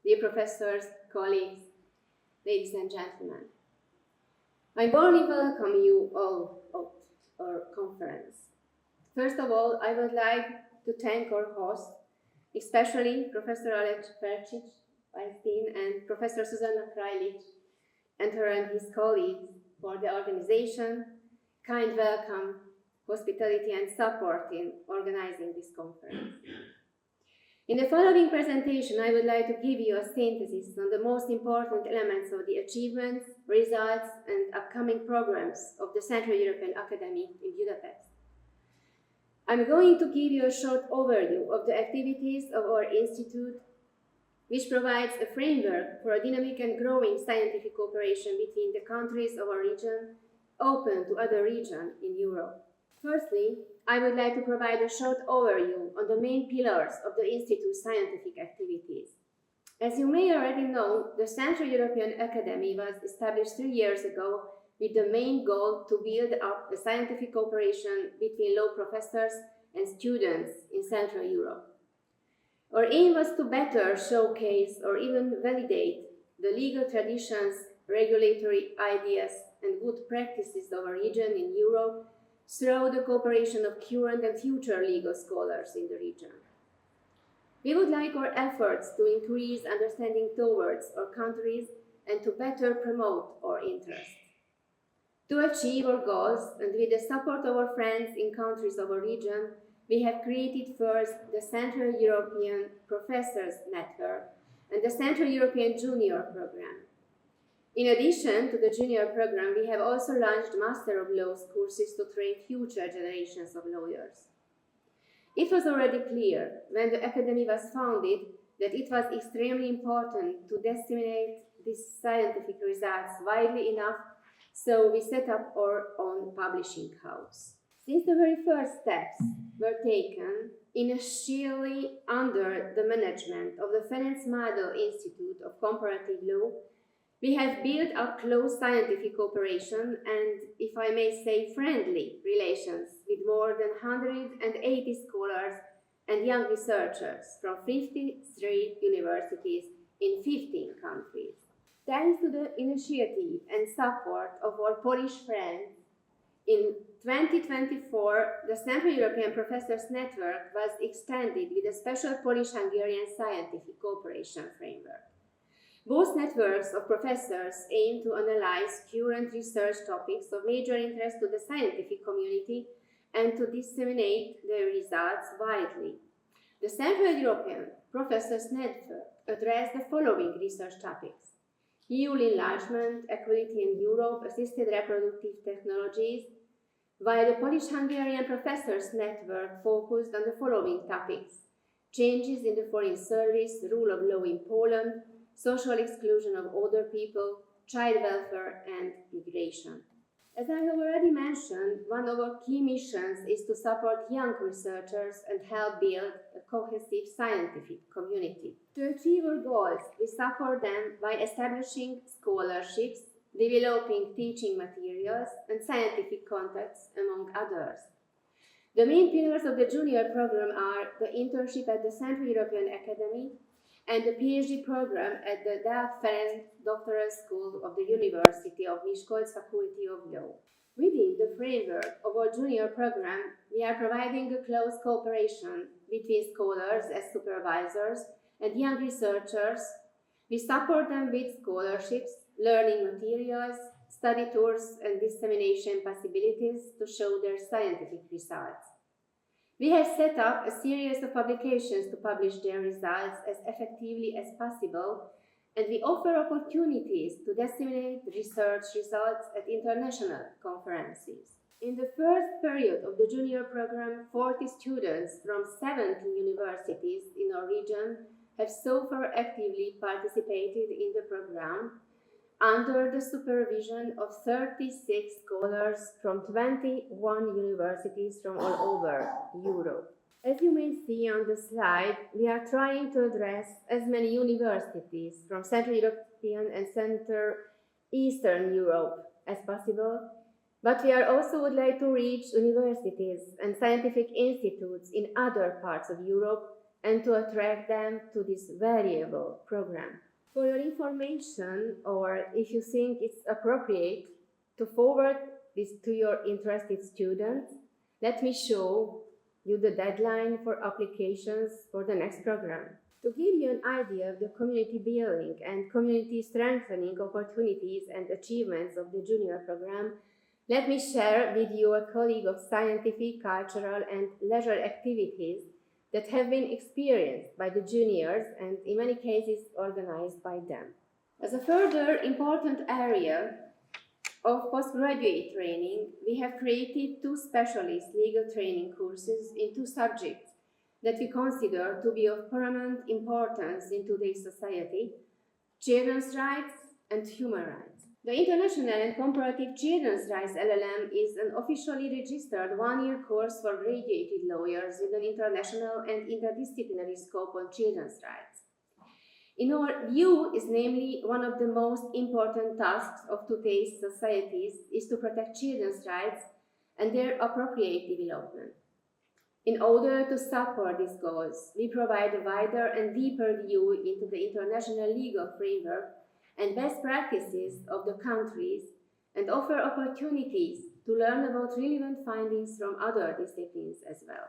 dear professors, colleagues, ladies and gentlemen. I warmly welcome you all at our conference. First of all, I would like to thank our hosts, especially Professor Alex Percic-Weinstein and Professor Susanna Krajlic and her and his colleagues for the organization, kind welcome, hospitality and support in organizing this conference. In the following presentation, I would like to give you a synthesis on the most important elements of the achievements, results, and upcoming programs of the Central European Academy in Budapest. I'm going to give you a short overview of the activities of our institute, which provides a framework for a dynamic and growing scientific cooperation between the countries of our region, open to other regions in Europe. Firstly, I would like to provide a short overview on the main pillars of the Institute's scientific activities. As you may already know, the Central European Academy was established 3 years ago with the main goal to build up a scientific cooperation between law professors and students in Central Europe. Our aim was to better showcase or even validate the legal traditions, regulatory ideas, and good practices of our region in Europe through the cooperation of current and future legal scholars in the region. We would like our efforts to increase understanding towards our countries and to better promote our interests. To achieve our goals, and with the support of our friends in countries of our region, we have created first the Central European Professors Network and the Central European Junior Program. In addition to the junior program, we have also launched Master of Laws courses to train future generations of lawyers. It was already clear when the Academy was founded that it was extremely important to disseminate these scientific results widely enough, so we set up our own publishing house. Since the very first steps were taken, initially under the management of the Ferenc Madel Institute of Comparative Law, we have built up close scientific cooperation and, if I may say, friendly relations with more than 180 scholars and young researchers from 53 universities in 15 countries. Thanks to the initiative and support of our Polish friends, in 2024, the Central European Professors Network was extended with a special Polish-Hungarian scientific cooperation framework. Both networks of professors aim to analyze current research topics of major interest to the scientific community and to disseminate their results widely. The Central European Professors Network addressed the following research topics: EU enlargement, equality in Europe, assisted reproductive technologies, while the Polish-Hungarian Professors Network focused on the following topics: changes in the foreign service, rule of law in Poland, social exclusion of older people, child welfare, and migration. As I have already mentioned, one of our key missions is to support young researchers and help build a cohesive scientific community. To achieve our goals, we support them by establishing scholarships, developing teaching materials, and scientific contacts, among others. The main pillars of the junior program are the internship at the Central European Academy and the PhD program at the Deák Ferenc Doctoral School of the University of Miskolc Faculty of Law. Within the framework of our junior program, we are providing a close cooperation between scholars as supervisors and young researchers. We support them with scholarships, learning materials, study tours, and dissemination possibilities to show their scientific results. We have set up a series of publications to publish their results as effectively as possible, and we offer opportunities to disseminate research results at international conferences. In the first period of the junior program, 40 students from 17 universities in our region have so far actively participated in the program under the supervision of 36 scholars from 21 universities from all over Europe. As you may see on the slide, we are trying to address as many universities from Central European and Central Eastern Europe as possible, but we also would like to reach universities and scientific institutes in other parts of Europe and to attract them to this valuable program. For your information, or if you think it's appropriate to forward this to your interested students, let me show you the deadline for applications for the next program. To give you an idea of the community building and community strengthening opportunities and achievements of the junior program, let me share with you a colleague of scientific, cultural, and leisure activities that have been experienced by the juniors and in many cases organized by them. As a further important area of postgraduate training, we have created 2 specialist legal training courses in 2 subjects that we consider to be of paramount importance in today's society: children's rights and human rights. The International and Comparative Children's Rights LLM is an officially registered 1-year course for graduated lawyers with an international and interdisciplinary scope on children's rights. In our view, is namely one of the most important tasks of today's societies is to protect children's rights and their appropriate development. In order to support these goals, we provide a wider and deeper view into the international legal framework and best practices of the countries, and offer opportunities to learn about relevant findings from other disciplines as well.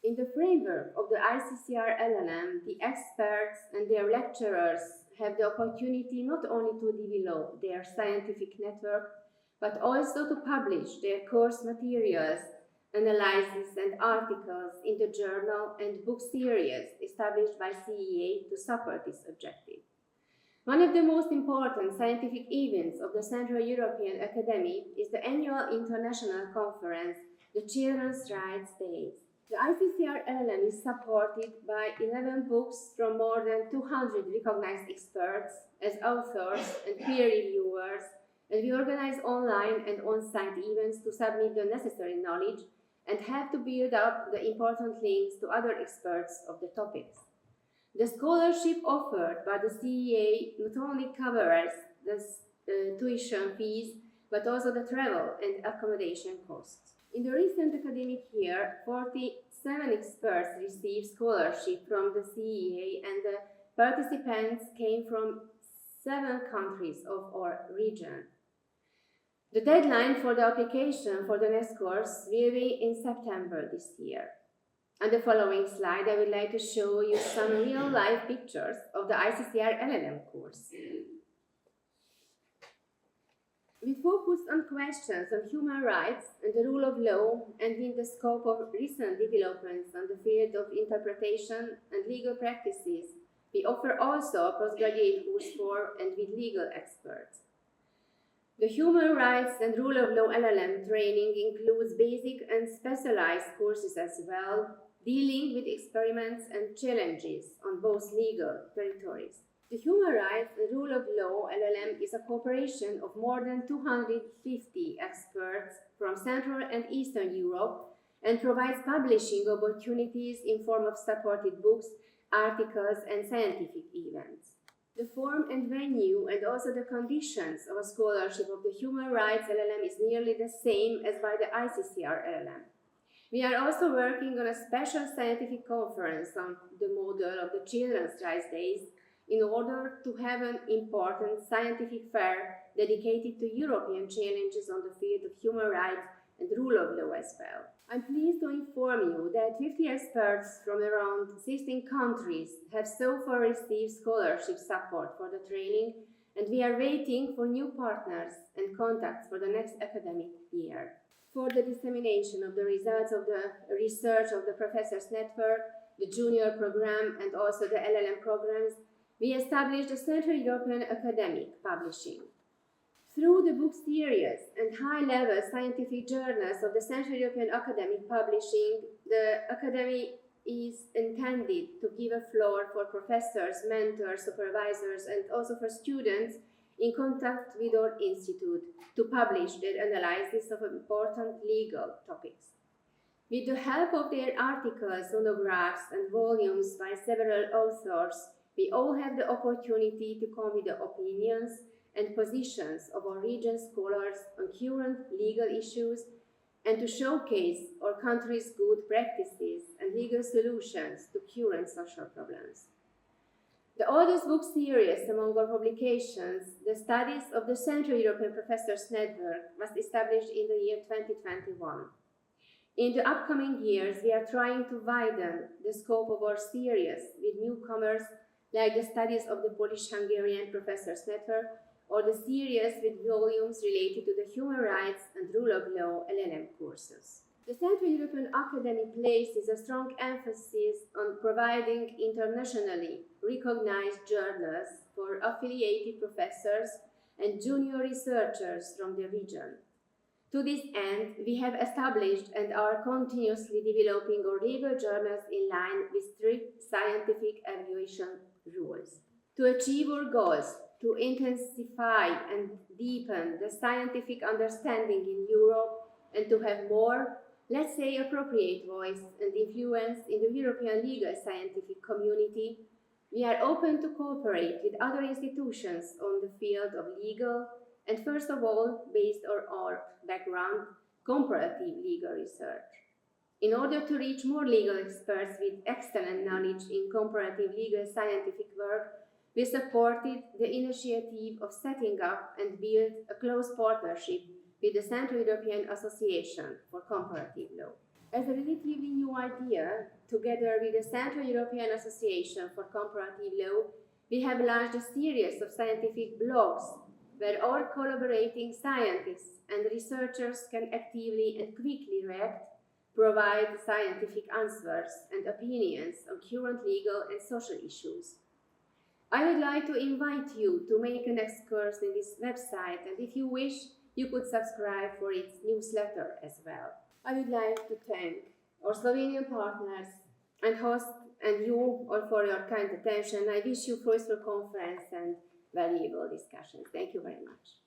In the framework of the ICCR LLM, the experts and their lecturers have the opportunity not only to develop their scientific network, but also to publish their course materials, analyses and articles in the journal and book series established by CEA to support this objective. One of the most important scientific events of the Central European Academy is the annual international conference, the Children's Rights Days. The ICCR LLM is supported by 11 books from more than 200 recognized experts as authors and peer reviewers, and we organize online and on-site events to submit the necessary knowledge and help to build up the important links to other experts of the topics. The scholarship offered by the CEA not only covers the tuition fees, but also the travel and accommodation costs. In the recent academic year, 47 experts received scholarship from the CEA, and the participants came from 7 countries of our region. The deadline for the application for the next course will be in September this year. On the following slide, I would like to show you some real-life pictures of the ICCR LLM course. We focused on questions on human rights and the rule of law, and in the scope of recent developments on the field of interpretation and legal practices, we offer also a postgraduate course for and with legal experts. The human rights and rule of law LLM training includes basic and specialized courses as well, dealing with experiments and challenges on both legal territories. The Human Rights and Rule of Law LLM is a cooperation of more than 250 experts from Central and Eastern Europe and provides publishing opportunities in form of supported books, articles, and scientific events. The form and venue and also the conditions of a scholarship of the Human Rights LLM is nearly the same as by the ICCR LLM. We are also working on a special scientific conference on the model of the Children's Rights Days in order to have an important scientific fair dedicated to European challenges on the field of human rights and rule of law as well. I'm pleased to inform you that 50 experts from around 16 countries have so far received scholarship support for the training, and we are waiting for new partners and contacts for the next academic year. For the dissemination of the results of the research of the Professors Network, the Junior Program, and also the LLM programs, we established the Central European Academic Publishing. Through the book series and high-level scientific journals of the Central European Academic Publishing, the Academy is intended to give a floor for professors, mentors, supervisors, and also for students in contact with our institute to publish their analysis of important legal topics. With the help of their articles, monographs, and volumes by several authors, we all have the opportunity to come with the opinions and positions of our region scholars on current legal issues and to showcase our country's good practices and legal solutions to current social problems. The oldest book series among our publications, the Studies of the Central European Professors Network, was established in the year 2021. In the upcoming years, we are trying to widen the scope of our series with newcomers like the Studies of the Polish-Hungarian Professors Network or the series with volumes related to the human rights and rule of law LLM courses. The Central European Academy places a strong emphasis on providing internationally recognized journals for affiliated professors and junior researchers from the region. To this end, we have established and are continuously developing our legal journals in line with strict scientific evaluation rules. To achieve our goals, to intensify and deepen the scientific understanding in Europe and to have more, let's say, appropriate voice and influence in the European legal scientific community, we are open to cooperate with other institutions on the field of legal and, first of all, based on our background, comparative legal research. In order to reach more legal experts with excellent knowledge in comparative legal scientific work, we supported the initiative of setting up and build a close partnership with the Central European Association for Comparative Law. As a relatively new idea, together with the Central European Association for Comparative Law, we have launched a series of scientific blogs where our collaborating scientists and researchers can actively and quickly react, provide scientific answers and opinions on current legal and social issues. I would like to invite you to make an excursus in this website, and if you wish, you could subscribe for its newsletter as well. I would like to thank our Slovenian partners and host and you all for your kind attention. I wish you fruitful conference and valuable discussions. Thank you very much.